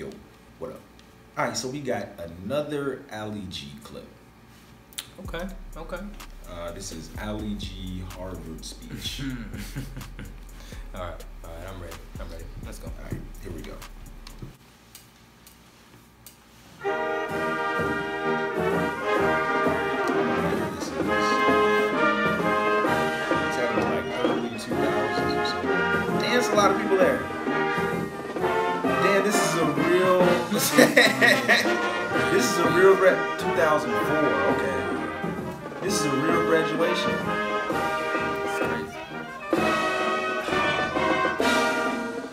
Yo, what up? All right, so we got another Ali G clip. Okay. This is Ali G Harvard speech. All right, I'm ready. Let's go. All right, here we go. This is it's happened like early 2000s or something. Damn, there's a lot of people there. Damn, this is a real. This is a real 2004. Okay, this is a real graduation. It's crazy.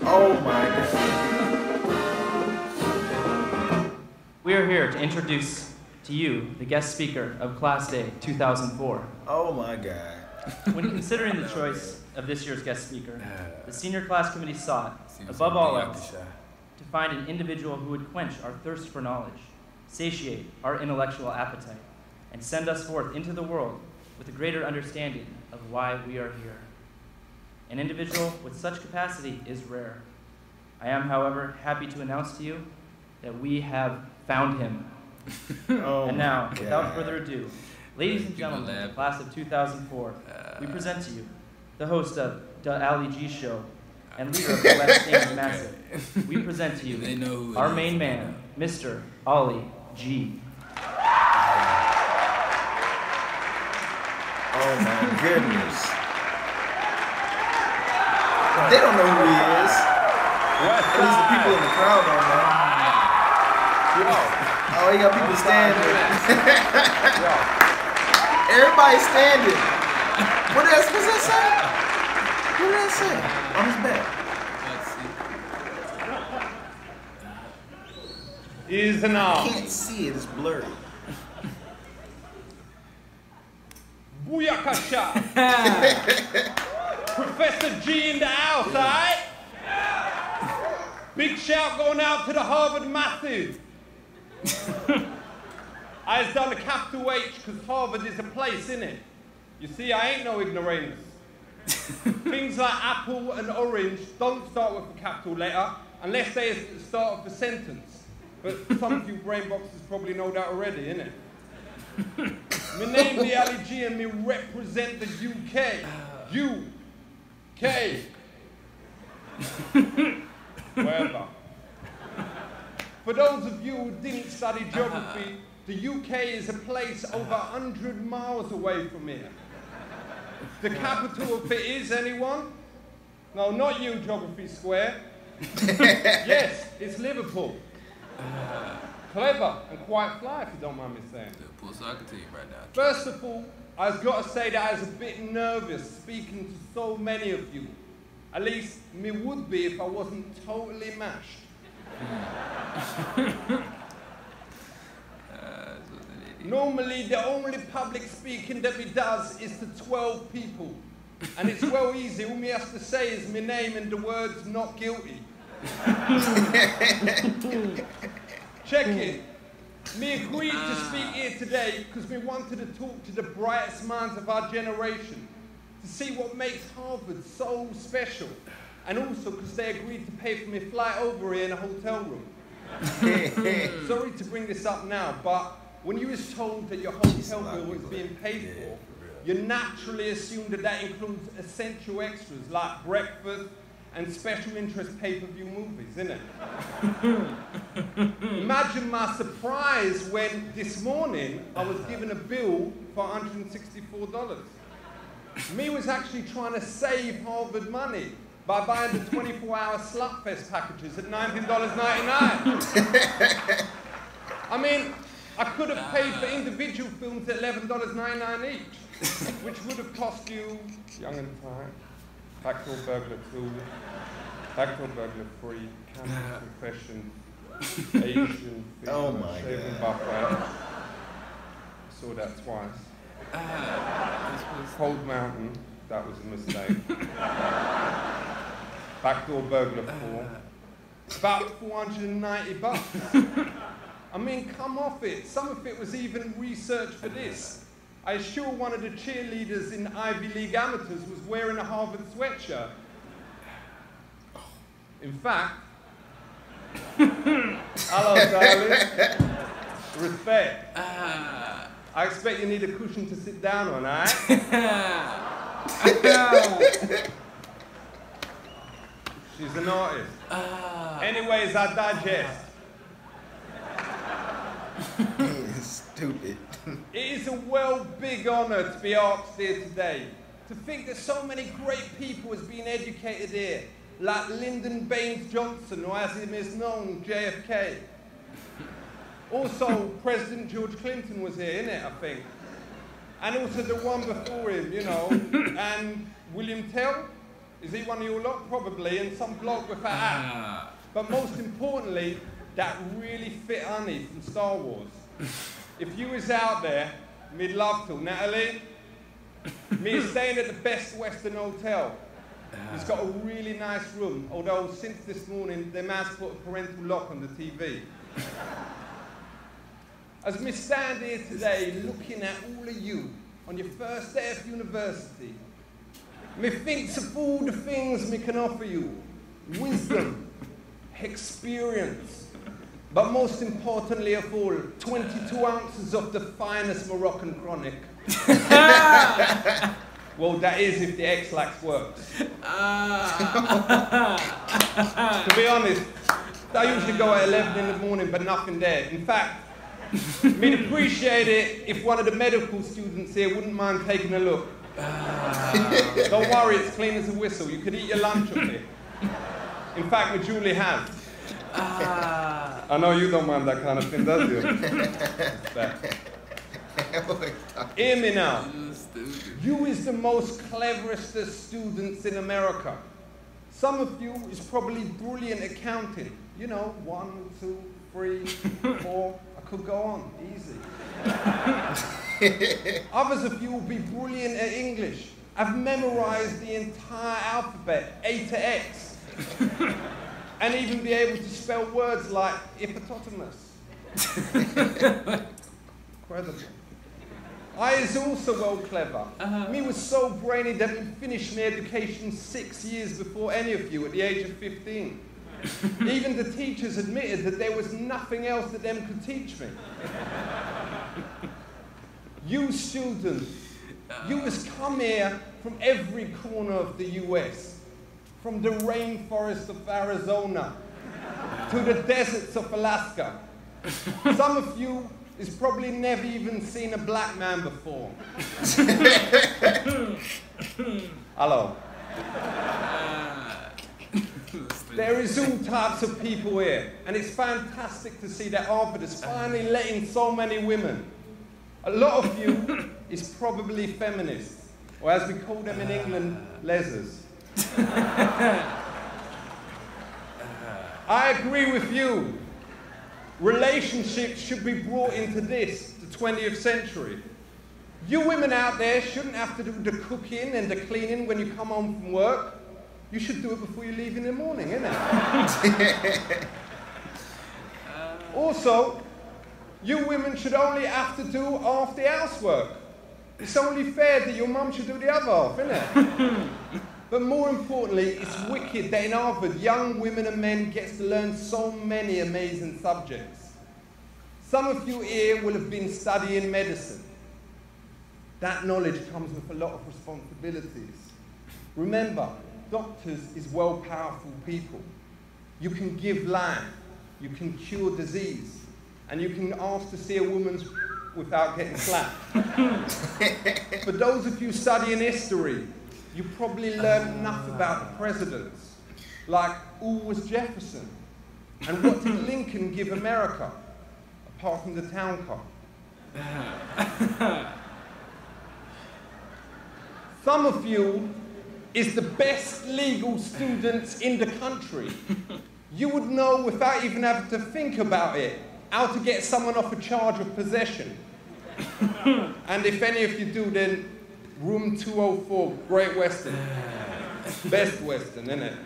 Oh my god. We are here to introduce to you the guest speaker of Class Day 2004. Oh my god. When considering the choice of this year's guest speaker, the senior class committee sought, above all else, to find an individual who would quench our thirst for knowledge, satiate our intellectual appetite, and send us forth into the world with a greater understanding of why we are here. An individual with such capacity is rare. I am, however, happy to announce to you that we have found him. Oh And now, my without God. further ado, ladies and gentlemen of the class of 2004, we present to you the host of The Ali G Show and leader of the West End Massive. We present to They you know who it our is. main man, Mr. Ali G. Oh my goodness. They don't know who he is. At least the people in the crowd don't know. Oh, he got people standing. Everybody's standing. What's that say? What did that say? On his back. Is an I art. can't see it, it's blurry. Booyakasha. Professor G in the house, alright? Big shout going out to the Harvard Massive. I has done a capital H because Harvard is a place, innit? You see, I ain't no ignoramus. Things like apple and orange don't start with a capital letter unless they are the start of the sentence. But some of you brain boxes probably know that already, innit? Me name the Ali G and me represent the UK. UK. Wherever. For those of you who didn't study geography, the UK is a place over 100 miles away from here. The capital of it is, anyone? No, not you, Geography Square. Yes, it's Liverpool. Clever and quite fly, if you don't mind me saying. Liverpool soccer team right now. First of all, I've got to say that I was a bit nervous speaking to so many of you. At least me would be if I wasn't totally mashed. Normally, the only public speaking that me does is to 12 people. And it's well easy. All me has to say is my name and the words not guilty. Check it. Me agreed to speak here today because we wanted to talk to the brightest minds of our generation to see what makes Harvard so special. And also because they agreed to pay for me flight over here in a hotel room. Sorry to bring this up now, but when you was told that your hotel bill was being paid for, you naturally assumed that that includes essential extras like breakfast and special interest pay-per-view movies, innit? Imagine my surprise when this morning I was given a bill for $164. Me was actually trying to save Harvard money by buying the 24-hour Slutfest packages at $19.99. I mean, I could have paid for individual films at $11.99 each, which would have cost you Young and Time, Backdoor Burglar 2, Backdoor Burglar 3, Campus Confession, Asian Oh Film, my Shaving God. Buffet. Saw that twice. Cold Mountain, that was a mistake. Backdoor Burglar 4. About $490. I mean, come off it. Some of it was even research for this. I assure one of the cheerleaders in Ivy League Amateurs was wearing a Harvard sweatshirt. In fact, Hello, darling. Respect. I expect you need a cushion to sit down on, alright? She's an artist. Anyways, I digest. Stupid. It is a big honor to be asked here today. To think that so many great people has been educated here, like Lyndon Baines Johnson, or as him is known, JFK. Also, President George Clinton was here, innit, I think. And also the one before him, you know, and William Tell. Is he one of your lot? Probably, and some bloke with that hat. But most importantly, that really fit honey from Star Wars. If you was out there, me'd love to. Natalie, me is staying at the Best Western Hotel. It's got a really nice room, although since this morning, they must put a parental lock on the TV. As me stand here today, looking at all of you on your first day of university, me thinks of all the things me can offer you. Wisdom, experience, but most importantly of all, 22 ounces of the finest Moroccan chronic. Well, that is if the X-Lax works. To be honest, I usually go at 11 in the morning, but nothing there. In fact, we'd appreciate it if one of the medical students here wouldn't mind taking a look. Don't worry, it's clean as a whistle. You could eat your lunch up here. In fact, we duly have. I know you don't mind that kind of thing, does you? Hear me now. You is the most cleverest of students in America. Some of you is probably brilliant at counting. You know, 1, 2, 3, 4. I could go on, easy. Others of you will be brilliant at English. I've memorized the entire alphabet, A to X. And even be able to spell words like hippopotamus. Incredible. I is also well clever. Me was so brainy that we finished my education 6 years before any of you at the age of 15. Even the teachers admitted that there was nothing else that them could teach me. You students, you has come here from every corner of the US, from the rainforest of Arizona to the deserts of Alaska. Some of you has probably never even seen a black man before. Hello. There is all types of people here, and it's fantastic to see that Harvard is finally letting so many women. A lot of you is probably feminists, or as we call them in England, lesers. I agree with you. Relationships should be brought into this, the 20th century. You women out there shouldn't have to do the cooking and the cleaning when you come home from work. You should do it before you leave in the morning, innit? Also, you women should only have to do half the housework. It's only fair that your mum should do the other half, innit? But more importantly, it's wicked that in Harvard, young women and men get to learn so many amazing subjects. Some of you here will have been studying medicine. That knowledge comes with a lot of responsibilities. Remember, doctors is well powerful people. You can give life, you can cure disease, and you can ask to see a woman's without getting slapped. For those of you studying history, you probably learned enough about the presidents, like who was Jefferson, and what did Lincoln give America, apart from the town car. Some of you is the best legal students in the country. You would know without even having to think about it, how to get someone off a charge of possession. And if any of you do, then room 204, Great Western. Best Western, innit?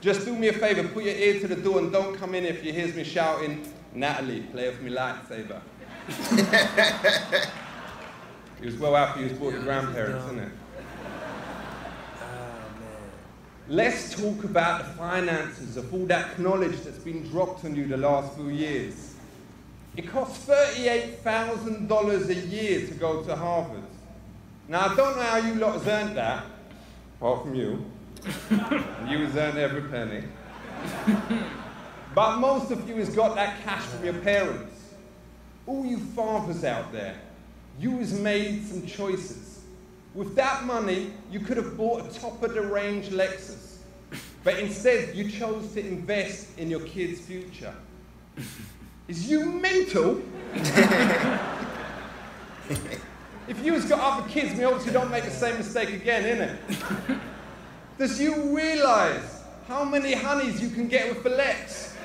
Just do me a favor, put your ear to the door and don't come in if you hear me shouting, Natalie, play with me lightsaber. He was well happy he was brought to grandparents, innit? Let's talk about the finances of all that knowledge that's been dropped on you the last few years. It costs $38,000 a year to go to Harvard. Now, I don't know how you lot has earned that, apart from you. You has earned every penny. But most of you has got that cash from your parents. All you fathers out there, you has made some choices. With that money, you could have bought a top-of-the-range Lexus. But instead, you chose to invest in your kids' future. Is you mental? If you has got other kids, me hopes you don't make the same mistake again, innit? Does you realise how many honeys you can get with the Lex?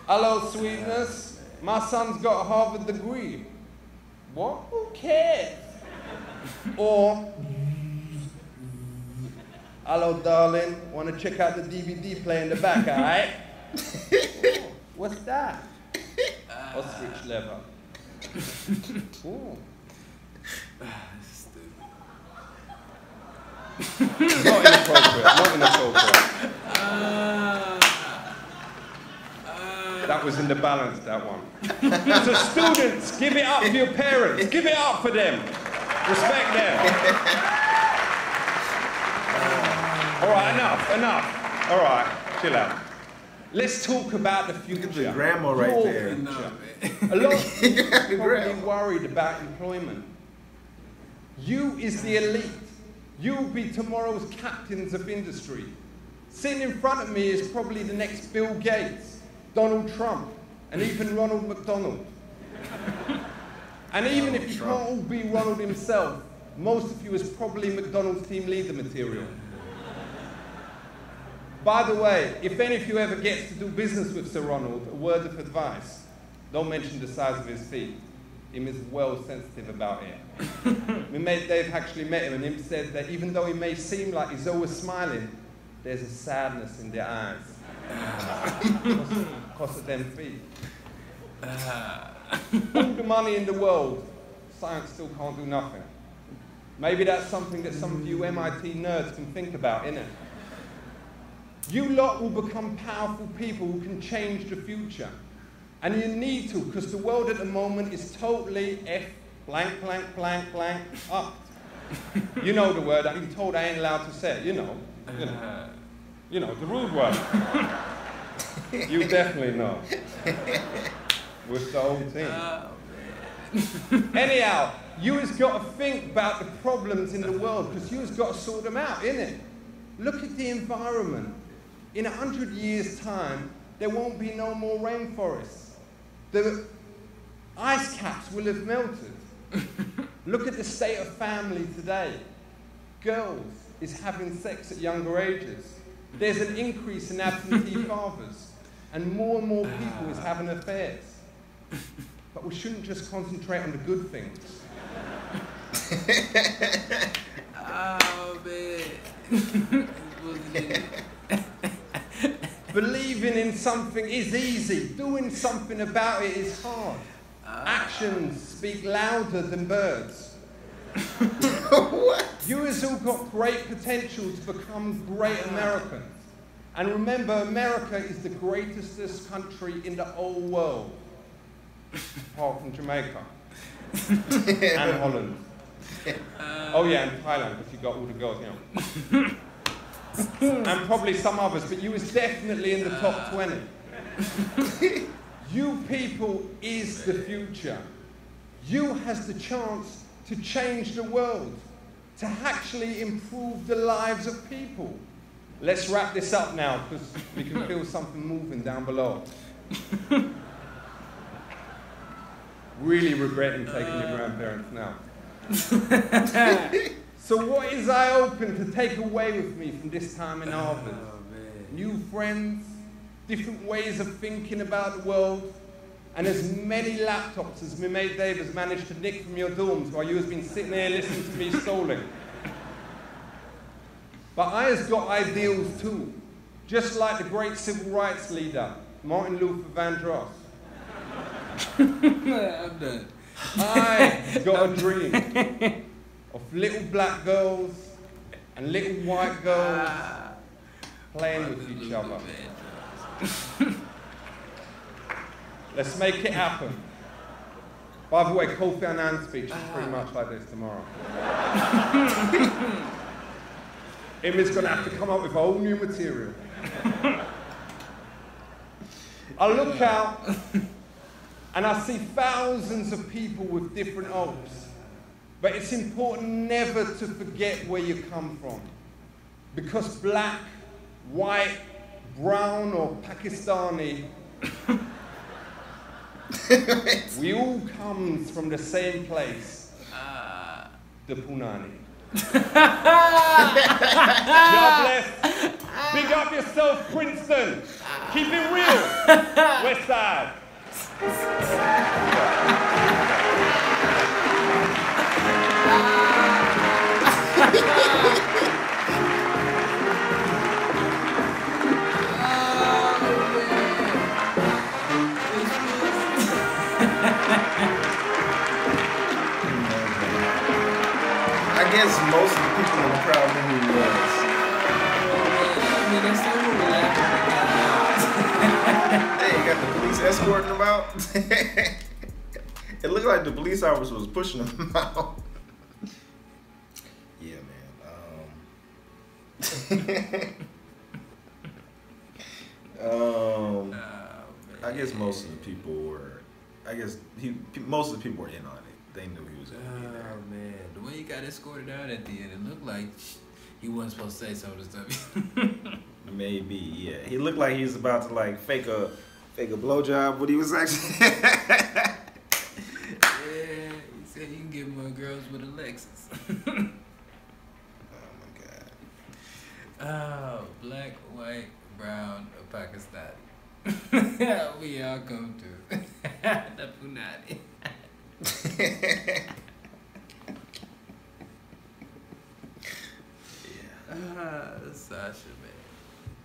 Hello, sweetness. My son's got a Harvard degree. What? Who cares? Or, hello, darling. Want to check out the DVD player in the back, all right? What's that? Ostrich leather. Ooh. Not inappropriate. Not inappropriate. That was in the balance, that one. So students, give it up for your parents. Give it up for them. Respect them. All right, enough. All right, chill out. Let's talk about the future. The grandma right there. Future. A lot of people are probably worried about employment. You is the elite. You'll be tomorrow's captains of industry. Sitting in front of me is probably the next Bill Gates, Donald Trump, and even Ronald McDonald. And even if you can't all be Ronald himself, most of you is probably McDonald's team leader material. By the way, if any of you ever gets to do business with Sir Ronald, a word of advice, don't mention the size of his feet. Him is well sensitive about it. My mate Dave actually met him and him said that even though he may seem like he's always smiling, there's a sadness in their eyes. Because of them feet. All the money in the world, science still can't do nothing. Maybe that's something that some of you MIT nerds can think about, innit? You lot will become powerful people who can change the future. And you need to, because the world at the moment is totally blank, blank, blank, blank, up. You know the word, I've been told I ain't allowed to say it, you know, the rude word. You definitely know. With the whole team. Anyhow, you has got to think about the problems in the world, because you has got to sort them out, innit? Look at the environment. In 100 years' time, there won't be no more rainforests. The ice caps will have melted. Look at the state of family today. Girls is having sex at younger ages. There's an increase in absentee fathers. And more people is having affairs. But we shouldn't just concentrate on the good things. Oh, man. Believing in something is easy. Doing something about it is hard. Actions speak louder than birds. What? You has all got great potential to become great Americans. And remember, America is the greatest country in the whole world. Apart from Jamaica. And Holland. Oh yeah, and Thailand, because you got all the girls, you know. And probably some others, but you was definitely in the top 20. You people is the future. You has the chance to change the world, to actually improve the lives of people. Let's wrap this up now, because we can feel something moving down below. Really regretting taking your grandparents now. So what is I open to take away with me from this time in Harvard? New friends, different ways of thinking about the world, and as many laptops as my mate Dave has managed to nick from your dorms while you has been sitting there listening to me stalling. But I has got ideals too, just like the great civil rights leader, Martin Luther Vandross. I'm done. I got a dream of little black girls and little white girls playing with each other. Let's make it happen. By the way, Kofi Annan's speech is pretty much like this tomorrow. Immi's going to have to come up with whole new material. I look out and I see thousands of people with different hopes. But it's important never to forget where you come from. Because black, white, brown or Pakistani, we all come from the same place, the Punani. God bless. Big up yourself, Princeton. Keep it real. West Side. I guess most of the people in the crowd knew who he was. I mean, that's so relaxed. Hey, you got the police escorting him out? It looked like the police officer was pushing him out. Yeah, man. I guess most of the people were. I guess most of the people were in on it. They knew he was going to be there. Oh man, the way he got escorted out at the end, it looked like he wasn't supposed to say some of the stuff. Maybe, yeah. He looked like he was about to like fake a blowjob, but he was actually. Yeah, he said you can get more girls with a Lexus. Oh my god. Oh, black, white, brown, or Pakistani. We all come to the Punani. Yeah. Sasha, man.